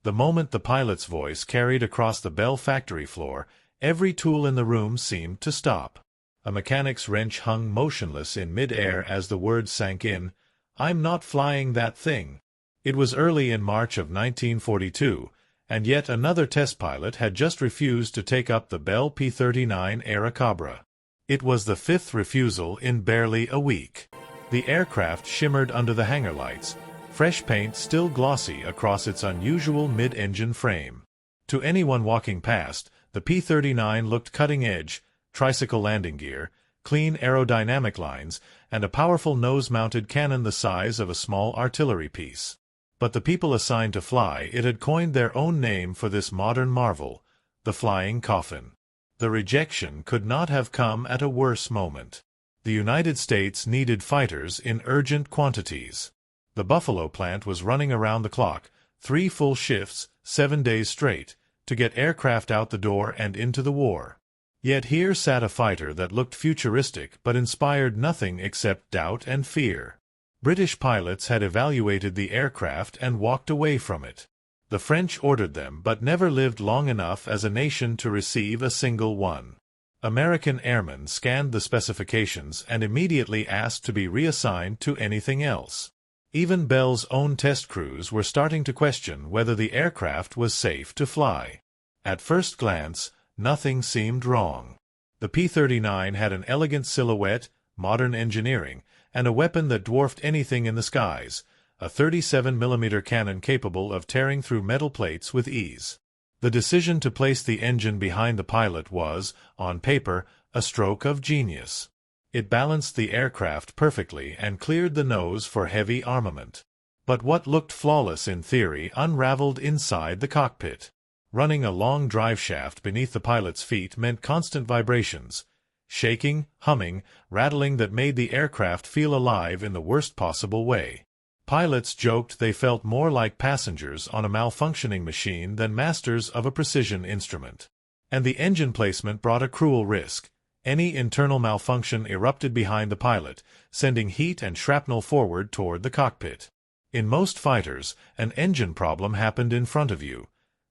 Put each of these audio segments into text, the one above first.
The moment the pilot's voice carried across the Bell factory floor, every tool in the room seemed to stop. A mechanic's wrench hung motionless in mid-air as the words sank in, "I'm not flying that thing." It was early in March of 1942, and yet another test pilot had just refused to take up the Bell P-39 Airacobra. It was the fifth refusal in barely a week. The aircraft shimmered under the hangar lights, fresh paint still glossy across its unusual mid-engine frame. To anyone walking past, the P-39 looked cutting-edge, tricycle landing gear, clean aerodynamic lines, and a powerful nose-mounted cannon the size of a small artillery piece. But the people assigned to fly it had coined their own name for this modern marvel, the flying coffin. The rejection could not have come at a worse moment. The United States needed fighters in urgent quantities. The Buffalo plant was running around the clock, 3 full shifts, 7 days straight, to get aircraft out the door and into the war. Yet here sat a fighter that looked futuristic but inspired nothing except doubt and fear. British pilots had evaluated the aircraft and walked away from it. The French ordered them but never lived long enough as a nation to receive a single one. American airmen scanned the specifications and immediately asked to be reassigned to anything else. Even Bell's own test crews were starting to question whether the aircraft was safe to fly. At first glance, nothing seemed wrong. The P-39 had an elegant silhouette, modern engineering, and a weapon that dwarfed anything in the skies, a 37mm cannon capable of tearing through metal plates with ease. The decision to place the engine behind the pilot was, on paper, a stroke of genius. It balanced the aircraft perfectly and cleared the nose for heavy armament. But what looked flawless in theory unraveled inside the cockpit. Running a long drive shaft beneath the pilot's feet meant constant vibrations, shaking, humming, rattling that made the aircraft feel alive in the worst possible way. Pilots joked they felt more like passengers on a malfunctioning machine than masters of a precision instrument. And the engine placement brought a cruel risk. Any internal malfunction erupted behind the pilot, sending heat and shrapnel forward toward the cockpit. In most fighters, an engine problem happened in front of you.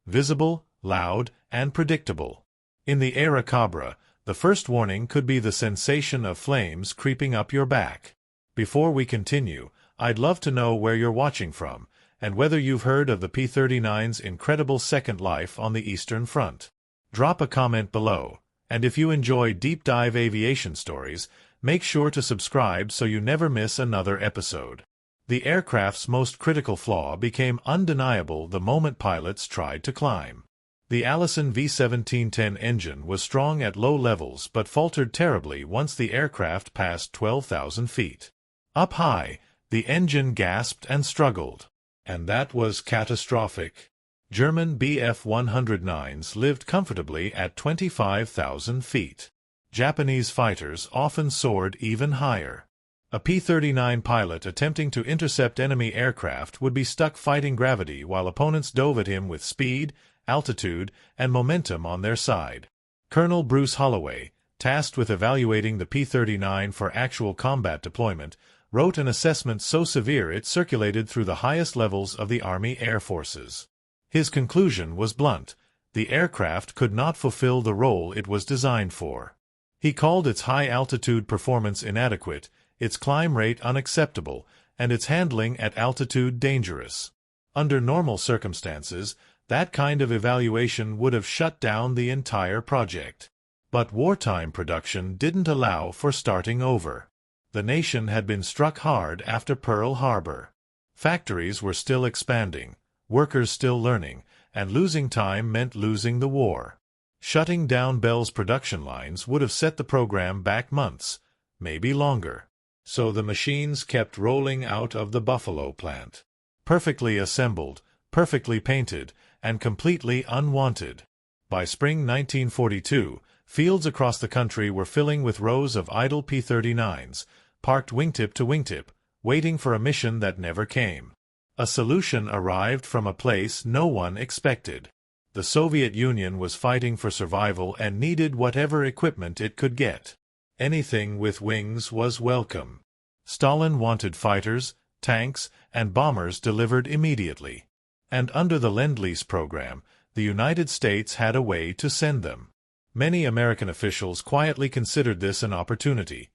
Visible, loud, and predictable. In the Airacobra, the first warning could be the sensation of flames creeping up your back. Before we continue, I'd love to know where you're watching from, and whether you've heard of the P-39's incredible second life on the Eastern Front. Drop a comment below, and if you enjoy deep-dive aviation stories, make sure to subscribe so you never miss another episode. The aircraft's most critical flaw became undeniable the moment pilots tried to climb. The Allison V-1710 engine was strong at low levels but faltered terribly once the aircraft passed 12,000 feet. Up high, the engine gasped and struggled. And that was catastrophic. German Bf-109s lived comfortably at 25,000 feet. Japanese fighters often soared even higher. A P-39 pilot attempting to intercept enemy aircraft would be stuck fighting gravity while opponents dove at him with speed, altitude, and momentum on their side. Colonel Bruce Holloway, tasked with evaluating the P-39 for actual combat deployment, wrote an assessment so severe it circulated through the highest levels of the Army Air Forces. His conclusion was blunt: the aircraft could not fulfill the role it was designed for. He called its high-altitude performance inadequate, its climb rate unacceptable, and its handling at altitude dangerous. Under normal circumstances, that kind of evaluation would have shut down the entire project. But wartime production didn't allow for starting over. The nation had been struck hard after Pearl Harbor. Factories were still expanding, workers still learning, and losing time meant losing the war. Shutting down Bell's production lines would have set the program back months, maybe longer. So the machines kept rolling out of the Buffalo plant. Perfectly assembled, perfectly painted, and completely unwanted. By spring 1942, fields across the country were filling with rows of idle P-39s, parked wingtip to wingtip, waiting for a mission that never came. A solution arrived from a place no one expected. The Soviet Union was fighting for survival and needed whatever equipment it could get. Anything with wings was welcome. Stalin wanted fighters, tanks, and bombers delivered immediately. And under the Lend-Lease program, the United States had a way to send them. Many American officials quietly considered this an opportunity.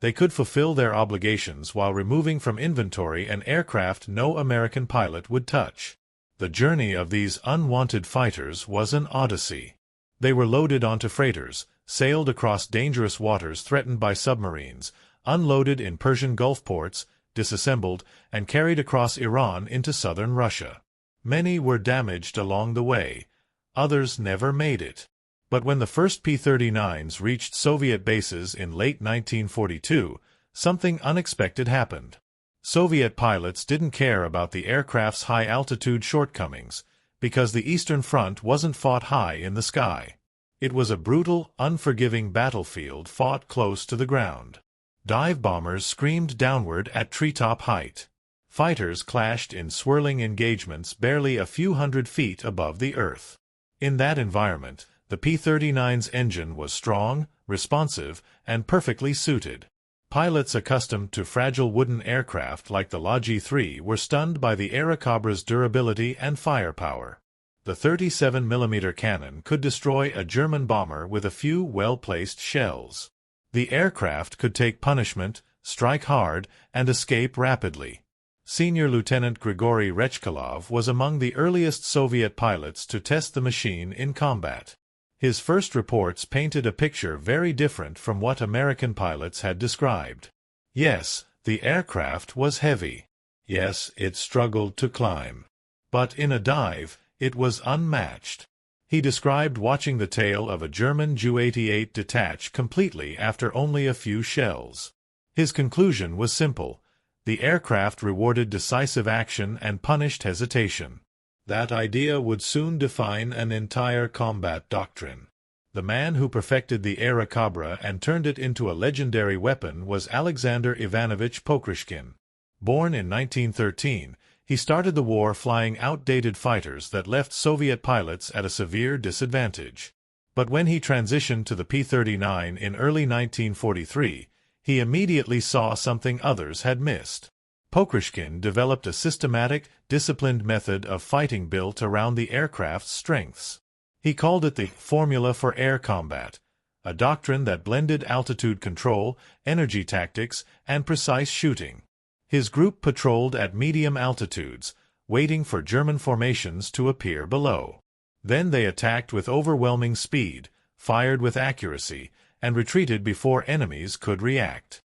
They could fulfill their obligations while removing from inventory an aircraft no American pilot would touch. The journey of these unwanted fighters was an odyssey. They were loaded onto freighters, sailed across dangerous waters threatened by submarines, unloaded in Persian Gulf ports, disassembled, and carried across Iran into southern Russia. Many were damaged along the way. Others never made it. But when the first P-39s reached Soviet bases in late 1942, something unexpected happened. Soviet pilots didn't care about the aircraft's high-altitude shortcomings, because the Eastern Front wasn't fought high in the sky. It was a brutal, unforgiving battlefield fought close to the ground. Dive bombers screamed downward at treetop height. Fighters clashed in swirling engagements barely a few hundred feet above the earth. In that environment, the P-39's engine was strong, responsive, and perfectly suited. Pilots accustomed to fragile wooden aircraft like the La-G-3 were stunned by the Aerocobra's durability and firepower. The 37mm cannon could destroy a German bomber with a few well-placed shells. The aircraft could take punishment, strike hard, and escape rapidly. Senior Lieutenant Grigory Rechkalov was among the earliest Soviet pilots to test the machine in combat. His first reports painted a picture very different from what American pilots had described. Yes, the aircraft was heavy. Yes, it struggled to climb. But in a dive, it was unmatched. He described watching the tail of a German Ju-88 detach completely after only a few shells. His conclusion was simple. The aircraft rewarded decisive action and punished hesitation. That idea would soon define an entire combat doctrine. The man who perfected the Aerocobra and turned it into a legendary weapon was Alexander Ivanovich Pokrishkin. Born in 1913, he started the war flying outdated fighters that left Soviet pilots at a severe disadvantage. But when he transitioned to the P-39 in early 1943, he immediately saw something others had missed. Pokrishkin developed a systematic, disciplined method of fighting built around the aircraft's strengths. He called it the Formula for Air Combat, a doctrine that blended altitude control, energy tactics, and precise shooting. His group patrolled at medium altitudes, waiting for German formations to appear below. Then they attacked with overwhelming speed, fired with accuracy, and retreated before enemies could react.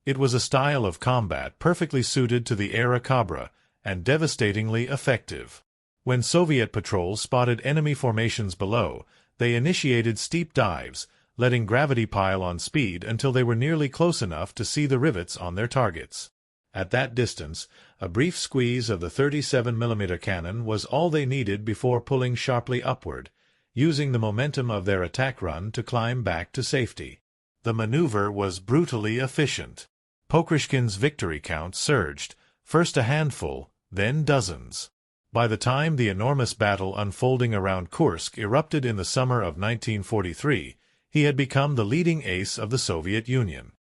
It was a style of combat perfectly suited to the Aerocobra, and devastatingly effective. When Soviet patrols spotted enemy formations below, they initiated steep dives, letting gravity pile on speed until they were nearly close enough to see the rivets on their targets. At that distance, a brief squeeze of the 37mm cannon was all they needed before pulling sharply upward, using the momentum of their attack run to climb back to safety. The maneuver was brutally efficient. Pokrishkin's victory count surged, first a handful, then dozens. By the time the enormous battle unfolding around Kursk erupted in the summer of 1943, he had become the leading ace of the Soviet Union.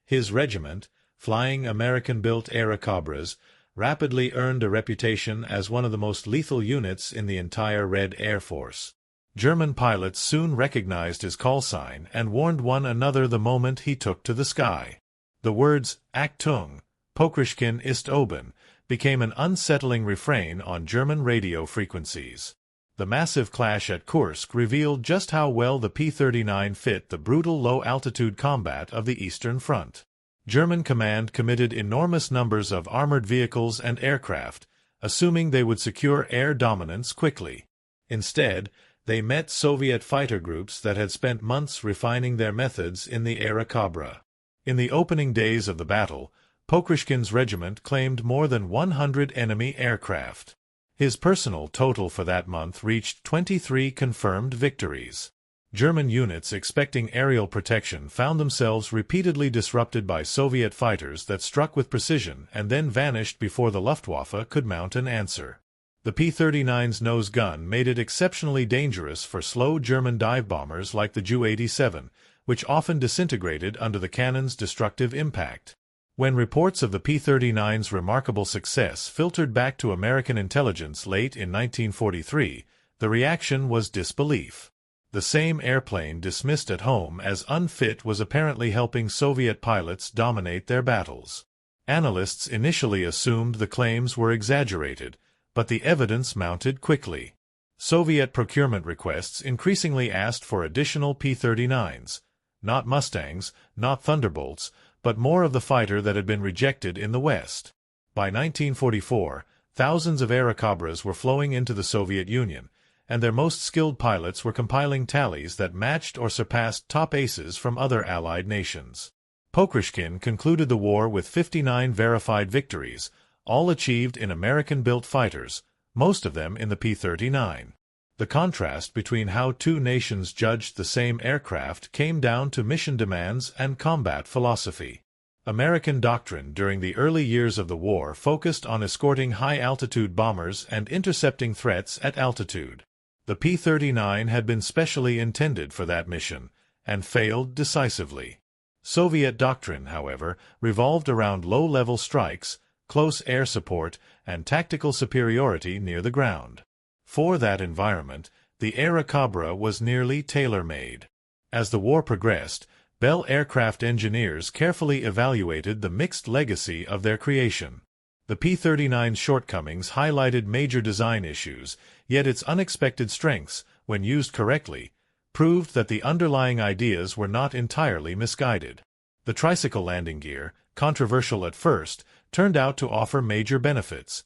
His regiment, flying American-built Aerocobras, rapidly earned a reputation as one of the most lethal units in the entire Red Air Force. German pilots soon recognized his call sign and warned one another the moment he took to the sky. The words Achtung, Pokrishkin ist oben became an unsettling refrain on German radio frequencies. The massive clash at Kursk revealed just how well the P-39 fit the brutal low-altitude combat of the Eastern Front. German command committed enormous numbers of armored vehicles and aircraft, assuming they would secure air dominance quickly. Instead, they met Soviet fighter groups that had spent months refining their methods in the Aerocobra. In the opening days of the battle, Pokrishkin's regiment claimed more than 100 enemy aircraft. His personal total for that month reached 23 confirmed victories. German units expecting aerial protection found themselves repeatedly disrupted by Soviet fighters that struck with precision and then vanished before the Luftwaffe could mount an answer. The P-39's nose gun made it exceptionally dangerous for slow German dive bombers like the Ju-87, which often disintegrated under the cannon's destructive impact. When reports of the P-39's remarkable success filtered back to American intelligence late in 1943, the reaction was disbelief. The same airplane dismissed at home as unfit was apparently helping Soviet pilots dominate their battles. Analysts initially assumed the claims were exaggerated, but the evidence mounted quickly. Soviet procurement requests increasingly asked for additional P-39s, not Mustangs, not Thunderbolts, but more of the fighter that had been rejected in the West. By 1944, thousands of Airacobras were flowing into the Soviet Union, and their most skilled pilots were compiling tallies that matched or surpassed top aces from other Allied nations. Pokrishkin concluded the war with 59 verified victories, all achieved in American-built fighters, most of them in the P-39. The contrast between how two nations judged the same aircraft came down to mission demands and combat philosophy. American doctrine during the early years of the war focused on escorting high-altitude bombers and intercepting threats at altitude. The P-39 had been specially intended for that mission, and failed decisively. Soviet doctrine, however, revolved around low-level strikes, close air support, and tactical superiority near the ground. For that environment, the Airacobra was nearly tailor-made. As the war progressed, Bell aircraft engineers carefully evaluated the mixed legacy of their creation. The P-39's shortcomings highlighted major design issues, yet its unexpected strengths, when used correctly, proved that the underlying ideas were not entirely misguided. The tricycle landing gear, controversial at first, turned out to offer major benefits: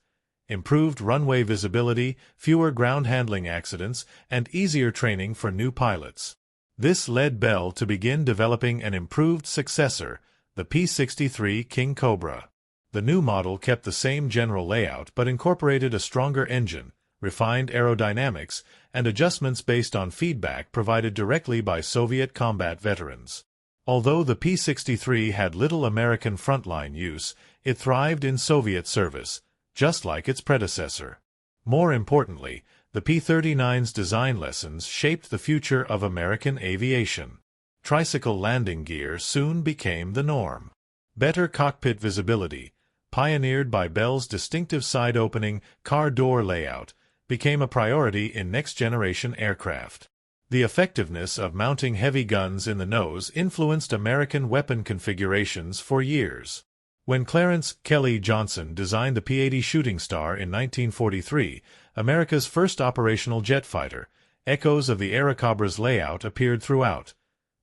improved runway visibility, fewer ground handling accidents, and easier training for new pilots. This led Bell to begin developing an improved successor, the P-63 King Cobra. The new model kept the same general layout but incorporated a stronger engine, refined aerodynamics, and adjustments based on feedback provided directly by Soviet combat veterans. Although the P-63 had little American frontline use, it thrived in Soviet service, just like its predecessor. More importantly, the P-39's design lessons shaped the future of American aviation. Tricycle landing gear soon became the norm. Better cockpit visibility, pioneered by Bell's distinctive side-opening car door layout, became a priority in next-generation aircraft. The effectiveness of mounting heavy guns in the nose influenced American weapon configurations for years. When Clarence Kelly Johnson designed the P-80 Shooting Star in 1943, America's first operational jet fighter, echoes of the Airacobra's layout appeared throughout: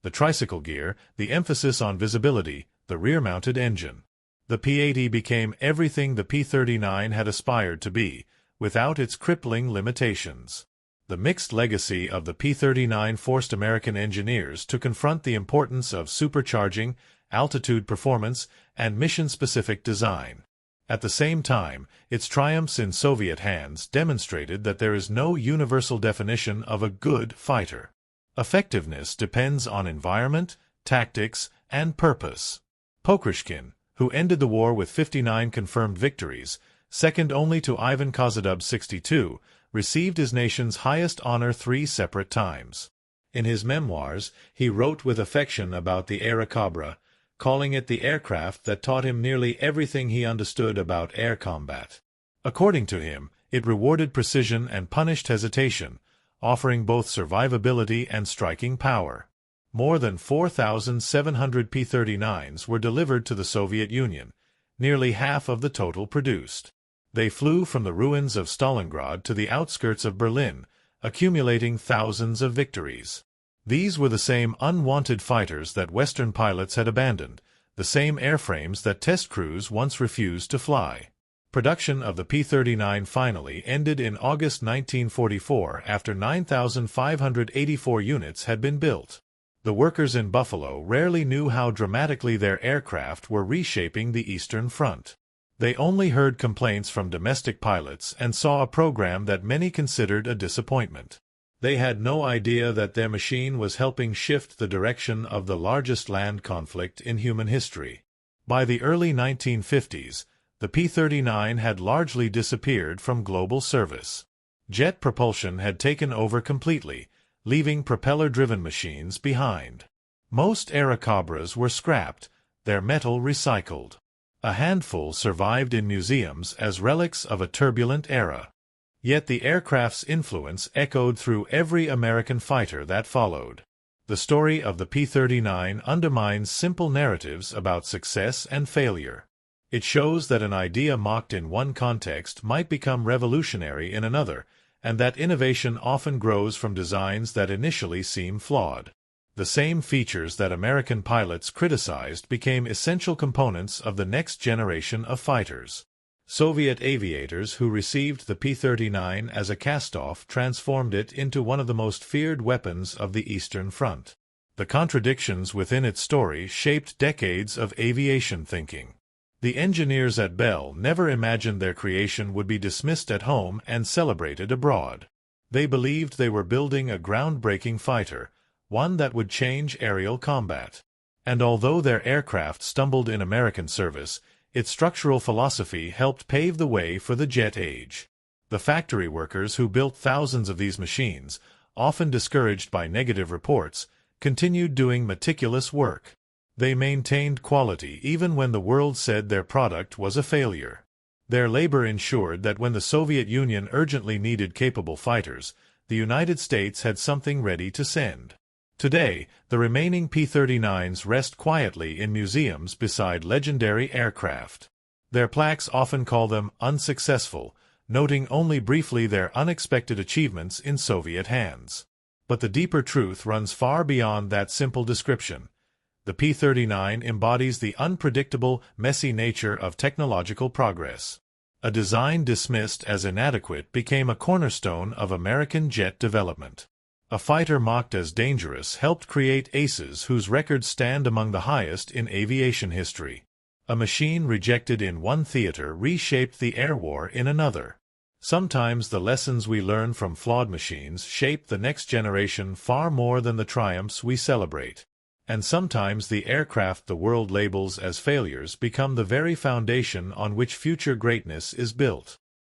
the tricycle gear, the emphasis on visibility, the rear-mounted engine. The P-80 became everything the P-39 had aspired to be, without its crippling limitations. The mixed legacy of the P-39 forced American engineers to confront the importance of supercharging, altitude performance, and mission-specific design. At the same time, its triumphs in Soviet hands demonstrated that there is no universal definition of a good fighter. Effectiveness depends on environment, tactics, and purpose. Pokrishkin, who ended the war with 59 confirmed victories, second only to Ivan Kozydub's 62, received his nation's highest honor 3 separate times. In his memoirs, he wrote with affection about the Airacobra, calling it the aircraft that taught him nearly everything he understood about air combat. According to him, it rewarded precision and punished hesitation, offering both survivability and striking power. More than 4,700 P-39s were delivered to the Soviet Union, nearly half of the total produced. They flew from the ruins of Stalingrad to the outskirts of Berlin, accumulating thousands of victories. These were the same unwanted fighters that Western pilots had abandoned, the same airframes that test crews once refused to fly. Production of the P-39 finally ended in August 1944 after 9,584 units had been built. The workers in Buffalo rarely knew how dramatically their aircraft were reshaping the Eastern Front. They only heard complaints from domestic pilots and saw a program that many considered a disappointment. They had no idea that their machine was helping shift the direction of the largest land conflict in human history. By the early 1950s, the P-39 had largely disappeared from global service. Jet propulsion had taken over completely, leaving propeller-driven machines behind. Most Airacobras were scrapped, their metal recycled. A handful survived in museums as relics of a turbulent era. Yet the aircraft's influence echoed through every American fighter that followed. The story of the P-39 undermines simple narratives about success and failure. It shows that an idea mocked in one context might become revolutionary in another, and that innovation often grows from designs that initially seem flawed. The same features that American pilots criticized became essential components of the next generation of fighters. Soviet aviators who received the P-39 as a cast-off transformed it into one of the most feared weapons of the Eastern Front. The contradictions within its story shaped decades of aviation thinking. The engineers at Bell never imagined their creation would be dismissed at home and celebrated abroad. They believed they were building a groundbreaking fighter, one that would change aerial combat. And although their aircraft stumbled in American service, its structural philosophy helped pave the way for the jet age. The factory workers who built thousands of these machines, often discouraged by negative reports, continued doing meticulous work. They maintained quality even when the world said their product was a failure. Their labor ensured that when the Soviet Union urgently needed capable fighters, the United States had something ready to send. Today, the remaining P-39s rest quietly in museums beside legendary aircraft. Their plaques often call them unsuccessful, noting only briefly their unexpected achievements in Soviet hands. But the deeper truth runs far beyond that simple description. The P-39 embodies the unpredictable, messy nature of technological progress. A design dismissed as inadequate became a cornerstone of American jet development. A fighter mocked as dangerous helped create aces whose records stand among the highest in aviation history. A machine rejected in one theater reshaped the air war in another. Sometimes the lessons we learn from flawed machines shape the next generation far more than the triumphs we celebrate. And sometimes the aircraft the world labels as failures become the very foundation on which future greatness is built.